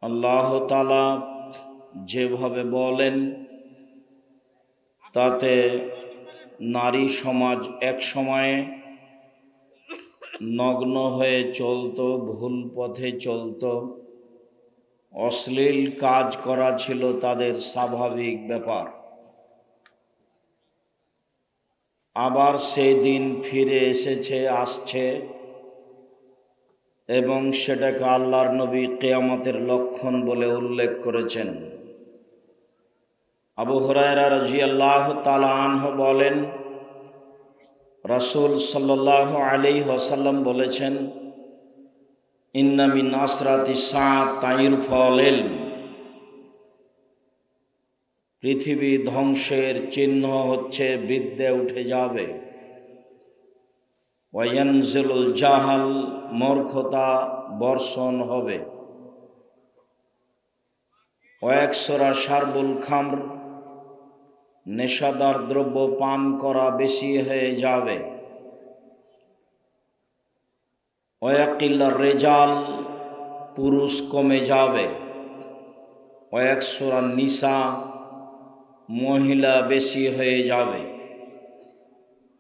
আল্লাহ তাআলা যেভাবে বলেন তাতে নারী সমাজ এক সময়ে নগ্ন হয়ে চলতো, ভুল পথে চলতো, অশ্লীল কাজ করা ছিল তাদের স্বাভাবিক ব্যাপার। আবার সেই দিন ফিরে আসছে এবং সেটাকে আল্লাহর নবী কিয়ামতের লক্ষণ বলে উল্লেখ করেছেন। আবু হুরায়রা রাদিয়াল্লাহু তাআলা আনহু বলেন, রাসূল সাল্লাল্লাহু আলাইহি ওয়াসাল্লাম বলেছেন, ইন্না মিন আসরাতিস সাআত তাইরফাল ইলম, পৃথিবী ধ্বংসের চিহ্ন হচ্ছে বিদ্যে উঠে যাবে। ওয়ায়ানজিলুল জাহাল, মূর্খতা বর্ষণ হবে। ওয়াকসুরা শারবুল খামর, নেশাদার দ্রব্য পান করা বেশি হয়ে যাবে। ওয়াকিল্লার রিজাল, পুরুষ কমে যাবে। ওয়াকসুরা নিসা, মহিলা বেশি হয়ে যাবে।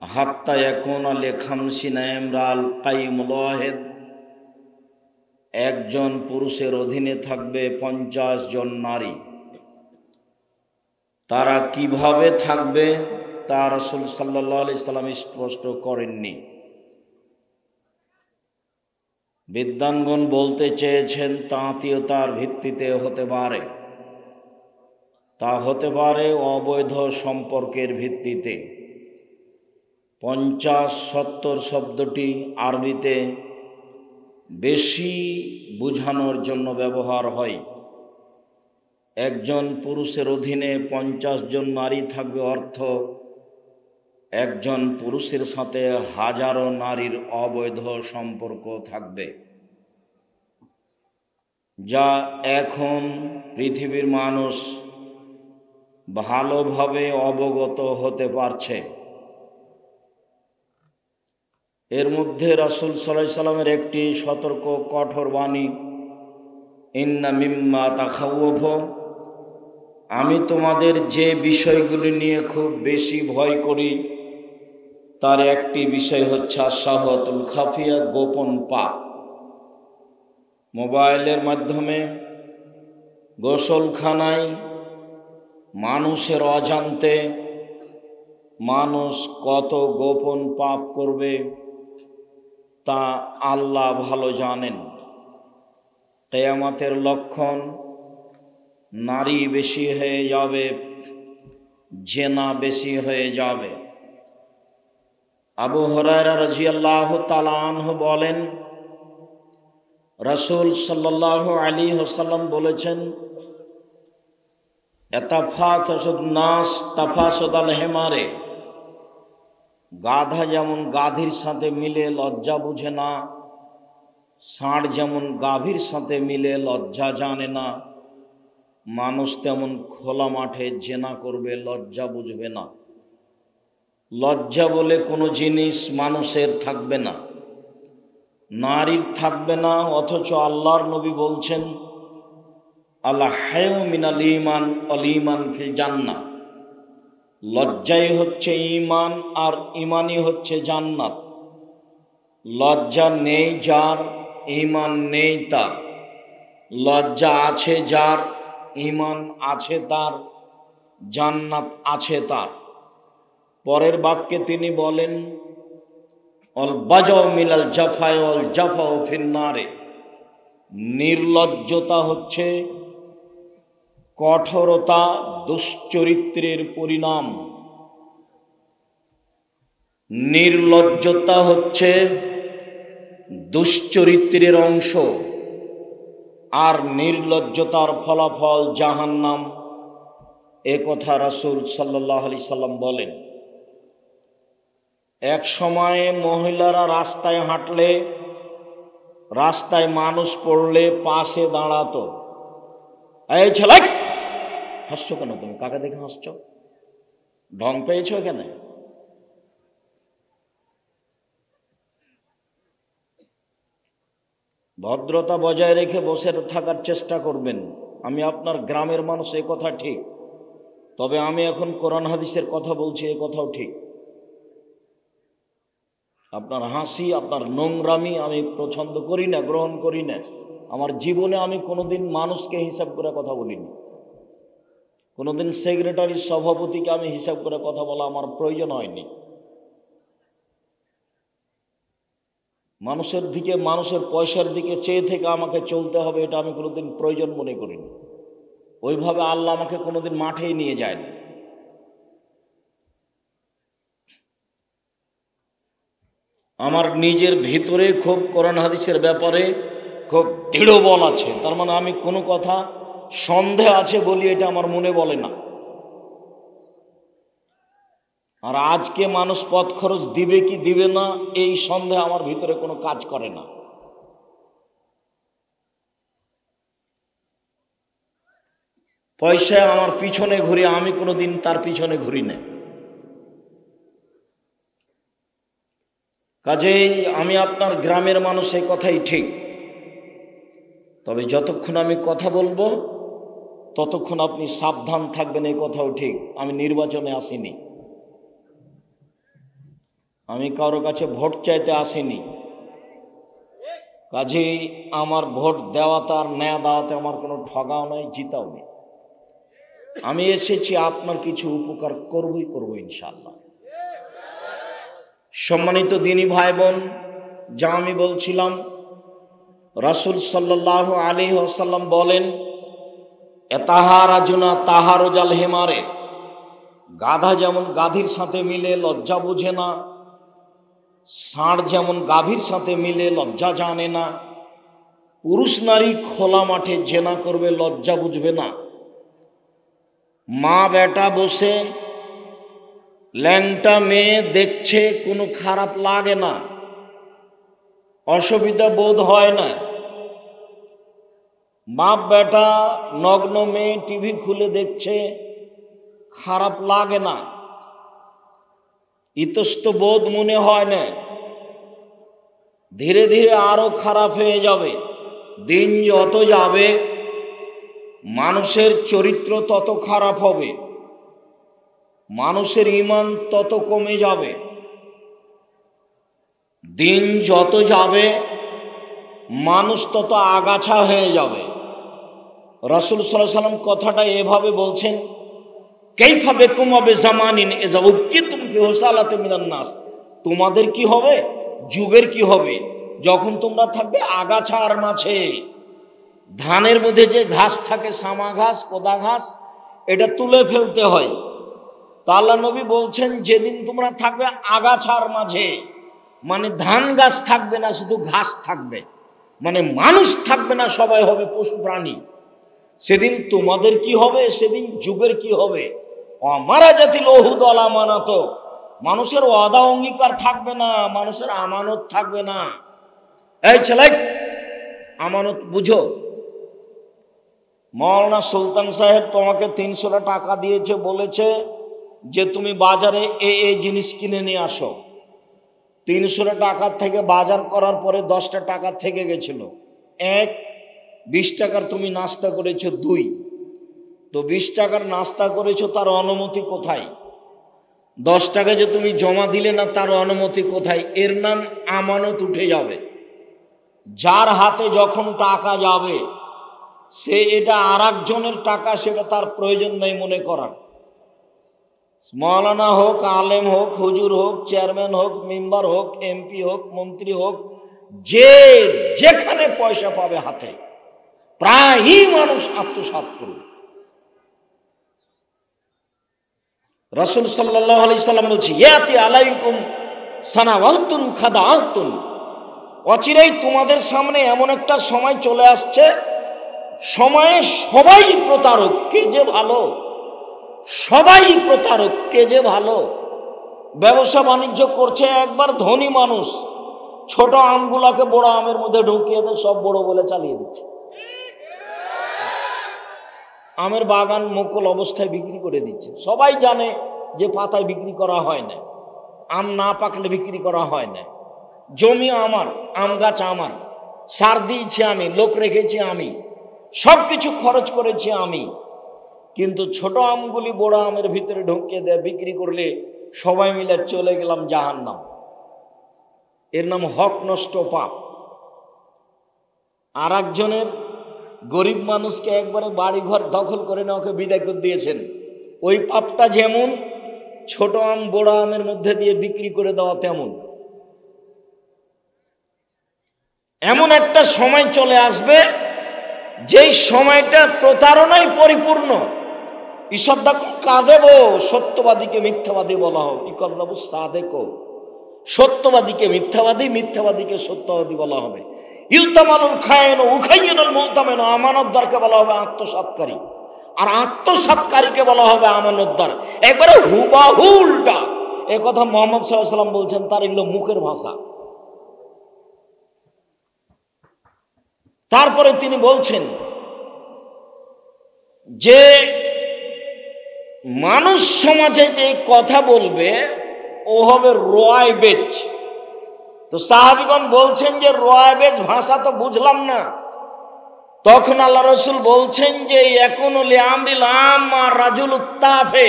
হাত্তা ইয়াকুনা লিখামসিনা ইমরাল কাইমুল ওয়াহিদ, একজন পুরুষের অধীনে থাকবে 50 জন নারী। তারা কিভাবে থাকবে তা রাসূল সাল্লাল্লাহু আলাইহি সাল্লাম স্পষ্ট করেননি। বিদ্বানগণ বলতে চেয়েছেন তা আত্মীয়তার ভিত্তিতে হতে পারে, তা হতে পারে অবৈধ সম্পর্কের ভিত্তিতে। 50-70 শব্দটি আরবিতে বেশি বোঝানোর জন্য ব্যবহার হয়। একজন পুরুষের অধীনে 50 জন নারী থাকবে, অর্থ একজন পুরুষের সাথে হাজারো নারীর অবৈধ সম্পর্ক থাকবে, যা এখন পৃথিবীর মানুষ ভালোভাবে অবগত হতে পারছে। এর মধ্যে রাসূল সাল্লাল্লাহু আলাইহি সাল্লামের একটি সতর্ক কঠোর বাণী, ইন্না মিম্মা তাখাওয়াফু, আমি তোমাদের যে বিষয়গুলি নিয়ে খুব বেশি ভয় করি তার একটি বিষয় হচ্ছে আশ-শাহওয়াতুল খাফিয়া, গোপন পাপ। মোবাইলের মাধ্যমে, গোসলখানায়, মানুষের অজান্তে মানুষ কত গোপন পাপ করবে তা আল্লাহ ভালো জানেন। কিয়ামতের লক্ষণ, নারী বেশি হয়ে যাবে, জেনা বেশি হয়ে যাবে। আবু হুরায়রা রাদিয়াল্লাহু তাআলা আনহু বলেন, রাসূল সাল্লাল্লাহু আলাইহি ওয়াসাল্লাম বলেছেন, এতাফাতাসুন নাস তাফাসুদাল হিমারে, গাধা যেমন গাধীর সাথে মিলে লজ্জা বুঝে না, ষাঁড় যেমন গাভীর সাথে মিলে লজ্জা জানে না, মানুষ তেমন খোলা মাঠে জেনা করবে, লজ্জা বুঝবে না। লজ্জা বলে কোনো জিনিস মানুষের থাকবে না, নারীর থাকবে না। অথচ আল্লাহর নবী বলছেন, আল হায়াউ মিনাল ঈমান ওয়াল ঈমান ফিল জান্নাহ, লজ্জাই হচ্ছে ঈমান আর ঈমানই হচ্ছে জান্নাত। লজ্জা নেই যার, ঈমান নেই তার। লজ্জা আছে যার, ঈমান আছে তার, জান্নাত আছে তার। পরের বাক্যে তিনি বলেন, অল বাজাউ মিনাল জাফায়ে ওয়াল জাফাউ ফিন্নারে, নির্লজ্জতা হচ্ছে কঠোরতা, দুশ্চরিত্রের পরিণাম। নির্লজ্জতা হচ্ছে দুশ্চরিত্রের অংশ, আর নির্লজ্জতার ফলাফল জাহান্নাম। এ কথা রাসূল সাল্লাল্লাহু আলাইহি সাল্লাম বলেন। এক সময়ে মহিলারা রাস্তায় হাঁটলে, রাস্তায় মানুষ পড়লে পাশে দাঁড়াতো। এই ছেলে, হাসছো কেন তুমি? কাকে দেখে হাসছো? ঢং পেয়েছো এখানে? ভদ্রতা বজায় রেখে বসে থাকার চেষ্টা করবেন। আমি আপনার গ্রামের মানুষ, এ কথা ঠিক, তবে আমি এখন কোরআন হাদিসের কথা বলছি, এ কথাও ঠিক। আপনার হাসি, আপনার নোংরামি আমি পছন্দ করি না, গ্রহণ করি না। আমার জীবনে আমি কোনোদিন মানুষকে হিসাব করে কথা বলিনি, কোনোদিন সেক্রেটারি সভাপতিকে আমি হিসাব করে কথা বলা আমার প্রয়োজন হয়নি। মানুষের দিকে, মানুষের পয়সার দিকে চেয়ে থেকে আমাকে চলতে হবে, এটা আমি কোনোদিন প্রয়োজন মনে করিনি। ওইভাবে আল্লাহ আমাকে কোনোদিন মাঠেই নিয়ে যায়নি। আমার নিজের ভিতরে খুব কোরআন হাদিসের ব্যাপারে খুব দৃঢ় বল আছে। তার মানে আমি কোনো কথা সন্দেহ আছে বলি এটা আমার মনে বলে না। আর আজকে মানুষ পথ খরচ দিবে কি দিবে না এই সন্দেহ আমার ভিতরে কোনো কাজ করে না। পয়সা আমার পিছনে ঘুরে, আমি কোনোদিন তার পিছনে ঘুরি না। কাজেই আমি আপনার গ্রামের মানুষ, এই কথাই ঠিক। তবে যতক্ষণ আমি কথা বলবো ততক্ষণ আপনি সাবধান থাকবেন, এই কথাও ঠিক। আমি নির্বাচনে আসিনি, আমি কারো কাছে ভোট চাইতে আসিনি। কাজেই আমার ভোট দেওয়াতে আর নেয়া দেওয়াতে আমার কোনো ঠগাও নয়, জিতাও নেই। আমি এসেছি আপনার কিছু উপকার করবই করব ইনশাআল্লাহ। সম্মানিত দিনী ভাই বোন, যা আমি বলছিলাম, রাসূল সাল্লাল্লাহু আলাইহি ওয়াসাল্লাম বলেন, এতাহারাজুনা তাহারুজাল হিমারে, গাধা যেমন গাধীর সাথে মিলে লজ্জা বোঝে না, ষাঁড় যেমন গাভীর সাথে মিলে লজ্জা জানে না, পুরুষ নারী খোলা মাঠে জেনা করবে, লজ্জা বুঝবে না। মা বেটা বসে ল্যাংটা মেয়ে দেখছে, কোনো খারাপ লাগে না, অসুবিধা বোধ হয় না। বাপ বেটা নগ্ন মেয়ে টিভি খুলে দেখছে, খারাপ লাগে না, ইতস্ত বোধ মনে হয় না। ধীরে ধীরে আরো খারাপ হয়ে যাবে। দিন যত যাবে মানুষের চরিত্র তত খারাপ হবে, মানুষের ঈমান তত কমে যাবে। দিন যত যাবে মানুষ তত আগাছা হয়ে যাবে। রাসূল সাল্লাল্লাহু আলাইহি ওয়াসাল্লাম কথাটা এভাবে বলছেন, কাইফা বিকুম ওয়া বিজামানিন ইযা উবকিতুম ফি হুসালাতি মিনান নাস। তোমাদের কি হবে, যুগের কি হবে, যখন তোমরা থাকবে আগাছার মাঝে। ধানের মধ্যে যে ঘাস থাকে, সামা ঘাস, কোদা ঘাস, এটা তুলে ফেলতে হয়। তা আল্লাহ নবী বলছেন, যেদিন তোমরা থাকবে আগাছার মাঝে, মানে ধান গাছ থাকবে না, শুধু ঘাস থাকবে, মানে মানুষ থাকবে না, সবাই হবে পশু প্রাণী। সেদিন তোমাদের কি হবে, সেদিন যুগের কি হবে। অমারা জাতিল ওহুদ আল আমানত, মানুষের ওয়াদা অঙ্গীকার থাকবে না, মানুষের আমানত থাকবে না। এই ছেলে, আমানত বুঝো। মাওলানা সুলতান সাহেব তোমাকে 300 টাকা দিয়েছে, বলেছে যে তুমি বাজারে এই জিনিস কিনে নিয়ে আসো। 300 টাকার থেকে বাজার করার পরে 10টা টাকা থেকে গেছিল। 1, 20 টাকার তুমি নাস্তা করেছো। 2, তো 20 টাকার নাস্তা করেছো, তার অনুমতি কোথায়? 10 টাকা যে তুমি জমা দিলে না, তার অনুমতি কোথায়? এর নাম আমানত উঠে যাবে। যার হাতে যখন টাকা যাবে সে এটা আরেকজনের টাকা, সেটা তার প্রয়োজন নেই মনে করার। মৌলানা হোক, আলেম হোক, হুজুর হোক, চেয়ারম্যান হোক, মেম্বার হোক, এমপি হোক, মন্ত্রী হোক, যে যেখানে পয়সা পাবে হাতে, প্রায়ই মানুষ আত্মসাৎ করবে। রাসূল সাল্লাল্লাহু আলাইহি সাল্লাম বলছে, ইয়াতি আলাইকুম সানাওয়াতুন খাদাআতুন, অচিরেই তোমাদের সামনে এমন একটা সময় চলে আসছে, সময়ে সবাই প্রতারক, কে যে ভালো, সবাই প্রতারক, কে যে ভালো। ব্যবসা বাণিজ্য করছে একবার ধনী মানুষ, ছোট আমগুলাকে বড় আমের মধ্যে ঢুকিয়ে দেয়, সব বড় বলে চালিয়ে দিচ্ছে। আমের বাগান মুকুল অবস্থায় বিক্রি করে দিচ্ছে। সবাই জানে যে পাতায় বিক্রি করা হয় না, আম না পাকলে বিক্রি করা হয় না। জমি আমার, আম গাছ আমার, সার দিয়েছি আমি, লোক রেখেছি আমি, সব কিছু খরচ করেছি আমি, কিন্তু ছোট আমগুলি বড় আমের ভিতরে ঢুকিয়ে দেয়, বিক্রি করলে সবাই মিলে চলে গেলাম জাহান্নাম। এর নাম হক নষ্ট, পাপ। আর একজনের গরিব মানুষকে একবারে বাড়ি ঘর দখল করে না ওকে বিদায় করে দিয়েছেন, ওই পাপটা যেমন ছোট আম বড় আমের মধ্যে দিয়ে বিক্রি করে দেওয়া তেমন। এমন একটা সময় চলে আসবে যেই সময়টা প্রতারণায় পরিপূর্ণ। ঈশ্বরদাকে কাঁদেব, সত্যবাদীকে মিথ্যাবাদী বলা হবে। ইকদাবু সাদেকো, সত্যবাদীকে মিথ্যাবাদী, মিথ্যাবাদীকে সত্যবাদী বলা হবে। ইউতামানুল খায়েন উখাইয়ুল মুতামেন, আমানতদারকে বলা হবে আত্মসাৎকারী, আর আত্মসাৎকারীকে বলা হবে আমানতদার। একবারে হুবাহু উল্টা। এ কথা মুহাম্মদ সাল্লাল্লাহু আলাইহি ওয়াসাল্লাম বলছেন, তার এগুলো মুখের ভাষা। তারপরে তিনি বলছেন যে মানুষ সমাজে যে কথা বলবে ও হবে রোয়াইবেজ। তো সাহাবীগণ বলছেন যে রোয়াইবেজ ভাষা তো বুঝলাম না। তখন আল্লাহ রসুল বলছেন যে ইয়াকুনু লিআমরিল আম্মা রাজুলুত তাফে,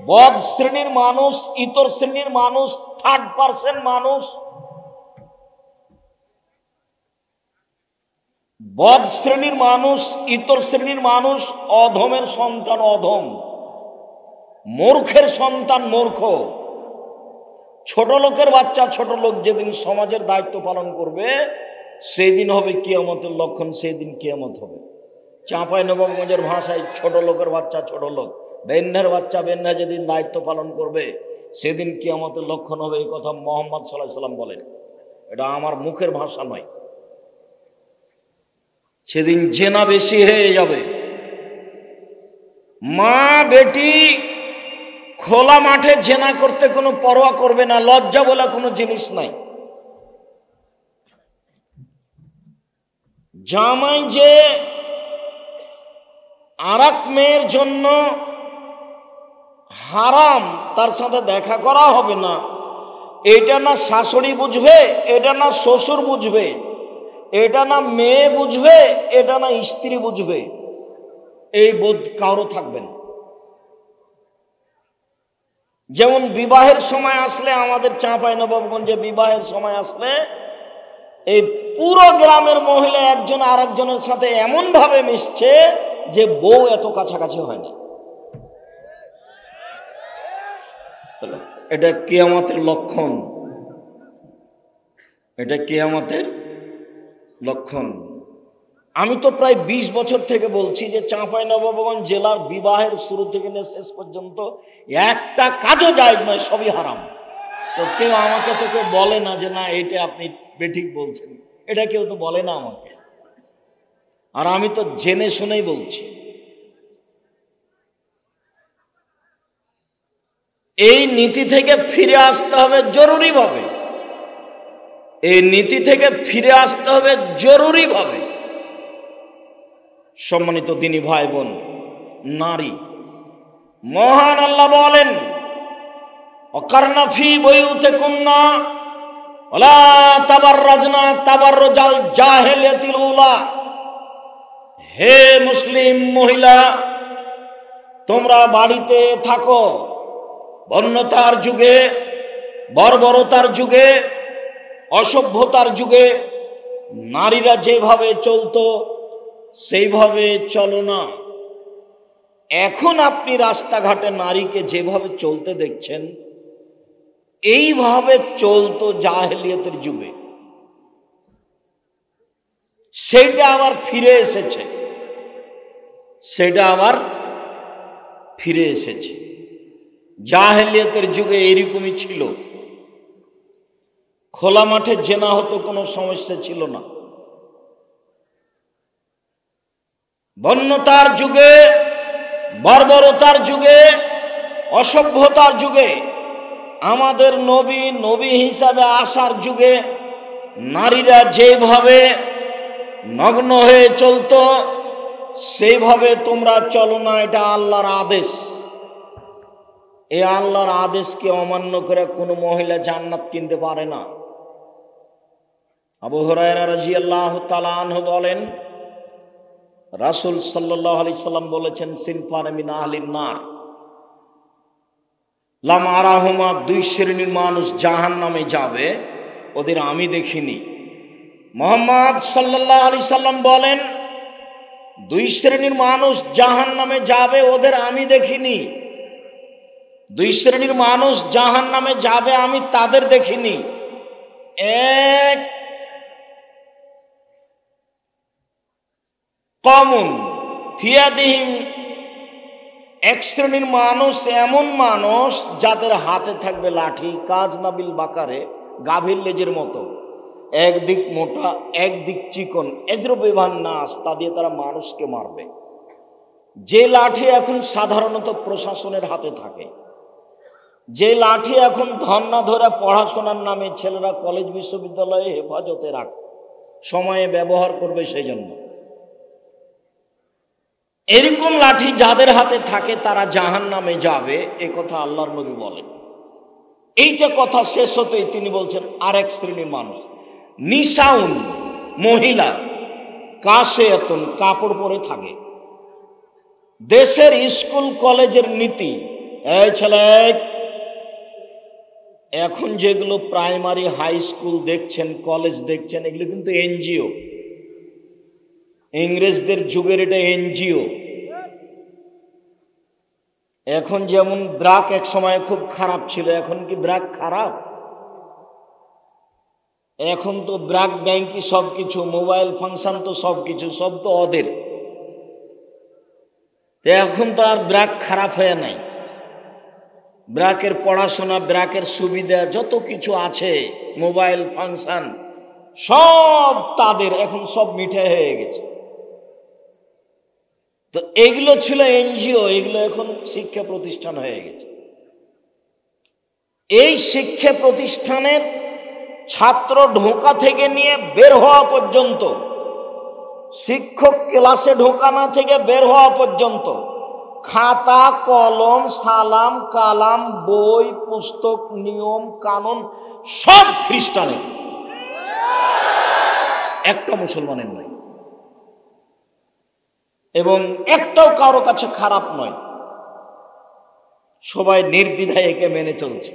বদ শ্রেণীর মানুষ, ইতর শ্রেণীর মানুষ, থার্ড পার্সন মানুষ, বদ শ্রেণীর মানুষ, ইতর শ্রেণীর মানুষ, অধমের সন্তান অধম, মূর্খের সন্তান মূর্খ। ছোট লোকের বাচ্চা ছোট লোক যেদিন সমাজের দায়িত্ব পালন করবে সেই দিন হবে কিয়ামতের লক্ষণ, সেই দিন কিয়ামত হবে। চাঁপাইনবাবগঞ্জের ভাষায় ছোট লোকের বাচ্চা ছোট লোক, বেন্যার বাচ্চা বেন্যা যেদিন দায়িত্ব পালন করবে সেদিন কিয়ামতের লক্ষণ হবে। এই কথা মুহাম্মদ সাল্লাল্লাহু আলাইহি ওয়াসাল্লাম বলেন, এটা আমার মুখের ভাষা নয়। সেদিন জেনা বেশি হয়ে যাবে। মা বেটি খোলা মাঠে জেনা করতে কোনো পরোয়া করবে না, লজ্জা বলে কোনো জিনিস নাই। জামাই যে আরেক মেয়ের জন্য হারাম, তার সাথে দেখা করা হবে না, এটা না শাশুড়ি বুঝবে, এটা না শ্বশুর বুঝবে, এটা না মেয়ে বুঝবে, এটা না স্ত্রী বুঝবে, এই বোধ কারো থাকবে না। যেমন বিবাহের সময় আসলে, আমাদের চাঁপাইনবাবগঞ্জে বিবাহের সময় আসলে এই পুরো গ্রামের মহিলা একজন আর একজনের সাথে এমন ভাবে মিশছে যে বউ এত কাছাকাছি হয় না। এটা কিয়ামতের লক্ষণ, এটা কিয়ামতের লক্ষণ। আমি তো প্রায় 20 বছর থেকে বলছি যে চাঁপাইনবাবগঞ্জ জেলার বিবাহের শুরু থেকে নিয়ে শেষ পর্যন্ত একটা কাজও জায়েজ নয়, সবই হারাম। তো কেউ আমাকে তো কেউ বলে না যে না এটা আপনি বেঠিক বলছেন, এটা কেউ তো বলে না আমাকে। আর আমি তো জেনে শুনেই বলছি। এই নীতি থেকে ফিরে আসতে হবে জরুরিভাবে, এই নীতি থেকে ফিরে আসতে হবে জরুরিভাবে। সম্মানিত দিনী ভাই বোন, নারী, মহান আল্লাহ বলেন ওয়াকারনা ফি বুয়ুতিকুন্না ওয়ালা তাবাররাজনা তাবাররুজাল জাহিলিয়াতিল উলা। হে মুসলিম মহিলা, তোমরা বাড়িতে থাকো। বন্যতার যুগে, বর্বরতার যুগে, অসভ্যতার যুগে নারীরা যেভাবে চলতো সেইভাবে চলো না। এখন আপনি রাস্তাঘাটে নারীকে যেভাবে চলতে দেখছেন এইভাবে চলতো জাহেলিয়াতের যুগে। সেটা আবার ফিরে এসেছে, সেটা আবার ফিরে এসেছে। জাহেলিয়াতের যুগে এরকমই ছিল, খোলা মাঠে জেনা হতো, কোনো সমস্যা ছিল না। বন্যতার যুগে, বর্বরতার যুগে, অসভ্যতার যুগে, আমাদের নবী হিসাবে আসার যুগে নারীরা যেভাবে নগ্ন হয়ে চলতো সেইভাবে তোমরা চলো না। এটা আল্লাহর আদেশ। এই আল্লাহর আদেশকে অমান্য করে কোনো মহিলা জান্নাত কিনতে পারে না। আবু হুরায়রা রাদিয়াল্লাহু তাআলা আনহু বলেন, রাসূল সাল্লাল্লাহু আলাইহি সাল্লাম বলেছেন, সিনফান মিন আহলিন নার লাম আরাহুমা, দুই শ্রেণীর মানুষ জাহান্নামে যাবে, ওদের আমি দেখিনি। মুহাম্মদ সাল্লাল্লাহু আলাইহি সাল্লাম বলেন, দুই শ্রেণীর মানুষ জাহান্নামে যাবে, ওদের আমি দেখিনি। দুই শ্রেণীর মানুষ জাহান্নামে যাবে, আমি তাদের দেখিনি। এক, কওমুন ফিয়াদিহিম, এক শ্রেণীর মানুষ এমন মানুষ যাদের হাতে থাকবে লাঠি, কাজ নাবিল বাকারে, গাভীর লেজের মতো, একদিক মোটা একদিক চিকন, এজরুবিভান নাস, তা দিয়ে তারা মানুষকে মারবে। যে লাঠি এখন সাধারণত প্রশাসনের হাতে থাকে, যে লাঠি এখন ধর্না ধরে পড়াশোনার নামে ছেলেরা কলেজ বিশ্ববিদ্যালয়ে হেফাজতে রাখে, সময়ে ব্যবহার করবে সেই জন্য, এরকম লাঠি যাদের হাতে থাকে তারা জাহান্নামে যাবে, এ কথা আল্লাহর নবী বলেন। এইটা কথা শেষ হতেই তিনি বলছেন আরেক শ্রেণীর মানুষ, নিসাউন, মহিলা, কাসিয়াতুন, কাপড় পরে থাকে। দেশের স্কুল কলেজের নীতি, এই ছেলে, এখন যেগুলো প্রাইমারি হাই স্কুল দেখছেন, কলেজ দেখছেন, এগুলো কিন্তু এনজিও, ইংরেজদের যুগের এটা এনজিও। এখন যেমন ব্রাক এক সময় খুব খারাপ ছিল, এখন কি ব্রাক খারাপ? এখন তো ব্রাক ব্যাংকি সবকিছু, মোবাইল ফাংশন তো সবকিছু, সব তো ওদের। এখন তো আর ব্রাক খারাপ হয়ে নাই, ব্রাকের পড়াশোনা, ব্রাকের সুবিধা যত কিছু আছে, মোবাইল ফাংশন সব তাদের, এখন সব মিঠাই হয়ে গেছে। তো এগুলো ছিল এনজিও, এগুলো এখন শিক্ষা প্রতিষ্ঠান হয়ে গেছে। এই শিক্ষা প্রতিষ্ঠানের ছাত্র ঢোকা থেকে নিয়ে বের হওয়া পর্যন্ত, শিক্ষক ক্লাসে ঢোকা না থেকে বের হওয়া পর্যন্ত, খাতা কলম সালাম কালাম বই পুস্তক নিয়ম কানুন সব খ্রিস্টানের, একটা মুসলমানের নয়, এবং একটাও কারো কাছে খারাপ নয়, সবাই নির্দ্বিধায় একে মেনে চলছে।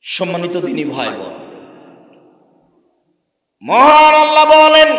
সম্মানিত দিনী ভাই বোন, মহান আল্লাহ বলেন,